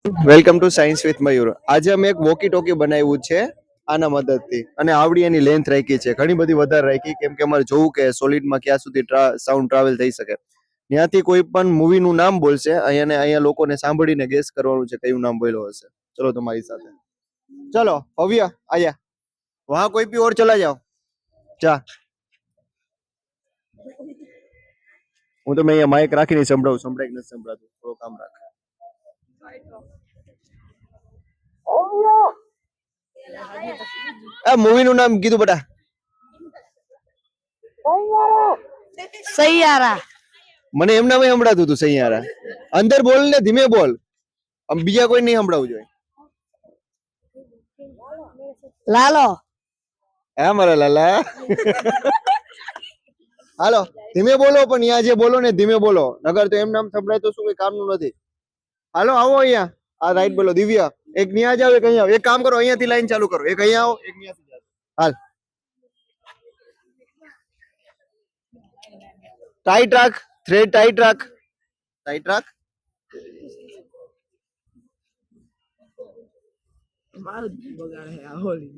Welcome to science with મયુર. આજે અમે એક વોકી ટોકી બનાવ્યું છે આના મદદથી, અને આવડી એની લેન્થ રાખી છે, ઘણી બધી વધારે રાખી, કેમ કે અમારે જોવું કે સોલિડમાં ક્યાં સુધી સાઉન્ડ ટ્રાવેલ થઈ શકે. ત્યાંથી કોઈ પણ મૂવીનું નામ બોલશે, અહીંયા લોકોને સાંભળીને ગેસ કરવાનું છે કયું નામ બોલ્યો હશે. ચલો તમારી સાથે, ચલો ભવ્ય આયા, વહાં કોઈ ભી ઓર ચલા જાઓ. જા, હું તમે અહીંયા માઇક રાખીને સંભળાવું, સંભળાય નથી સંભળાતું, થોડું કામ રાખ. આ મૂવી નું નામ કીધું બેટા. સૈયારા. મને એમ નામે સંભળાતું હતું સૈયારા. અંદર બોલ ને, ધીમે બોલ, બીજા કોઈ નહીં સંભળાવું જોઈએ. લાલો. હે મારા લાલા. હાલો ધીમે બોલો, પણ અહીંયા જે બોલો ને ધીમે બોલો, નગર તો એમ નામ સંભળાય તો શું કઈ કામનું નથી. હાલો આવો અહીંયા, આ રાઈટ બોલો. દિવ્યા એક ન્યા જાવ, એક અહીંયા. એક કામ કરો, અહીંયાથી લાઈન ચાલુ કરો, એક અહીંયા આવો, એક ન્યાથી જાવ. હાલ ટાઈટ રાખ, થ્રેડ ટાઈટ રાખ, ટાઈટ રાખ.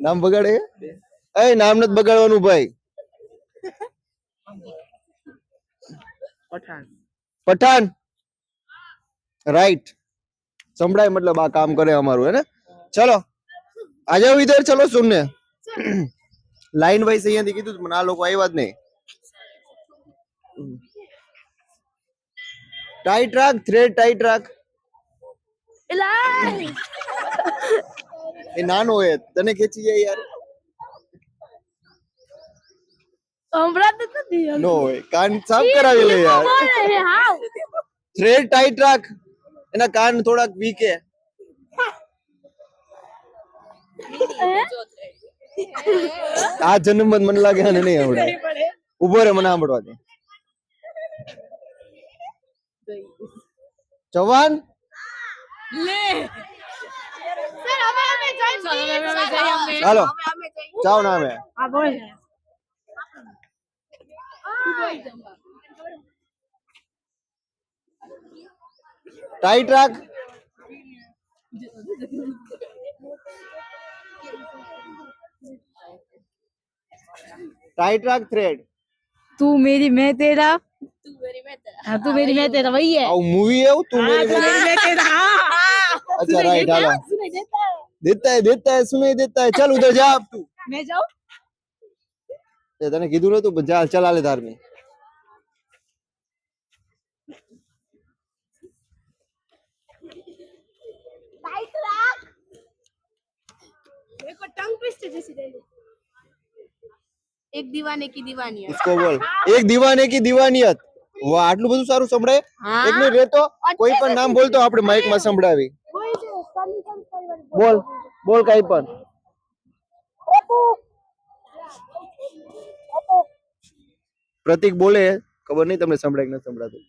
નામ બગાડે? એ નામ નથી બગાડવાનું ભાઈ. પઠાણ રાઈટ. સંભળાય મતલબ આ કામ કરે અમારું, હે ને? ચલો આ જાઓ ઇધર, ચલો સુનને. લાઈન વાઇઝ અહીંયાથી કીધું મને, આ લોકો આવ્યા જ નહીં. ટાઈટ રાખ, થ્રેડ ટાઈટ રાખ. એ નાનો હોય, તને ખેંચી જાય યાર. નો હોય, કાન સાફ કરાવી લે યાર. થ્રેડ ટાઈટ રાખ, એના કાન થોડાક વીક હે. આ જન્મ મને લાગે આને નહીં આવડે. ઉભો રે, મને સાંભળવા દે. જવાન હાલો જાઓ ના. અમે ટાઈટ રાખ. ટાઈટ રાખ, થ્રેડ. તું મેરી मैं तेरा, हाँ तू मेरी मैं तेरा, वही है. આવું મૂવી એવું તું મેરી मैं तेरा. अच्छा राइट. हालो देता है सुनाई देता है. चल उधर जा अब तू. मैं जाऊँ? તને કીધું નતું, પણ ચાલ ચાલ, આલે ધાર્મી. टंग ट्विस्टर जैसी दे दे. एक दीवाने की दीवानियत. इसको बोल एक दीवाने की दीवानियत. વાહ, આટલું બધું સારું સંભળાય. એક મિનિટ રહેતો, કોઈ પણ નામ બોલતો આપણે માઈક માં સંભળાવી. બોલ બોલ કઈ પણ. પ્રતિક બોલે, ખબર નહીં તમને સંભળાય કે નથી સંભળાતું.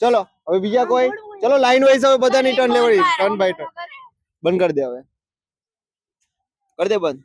ચલો હવે બીજા કોઈ. ચલો લાઈન વાઇઝ હવે બધાની ટર્ન લેવાની, ટર્ન બાય ટર્ન. બંધ કરી દે હવે, કરી દે બંધ.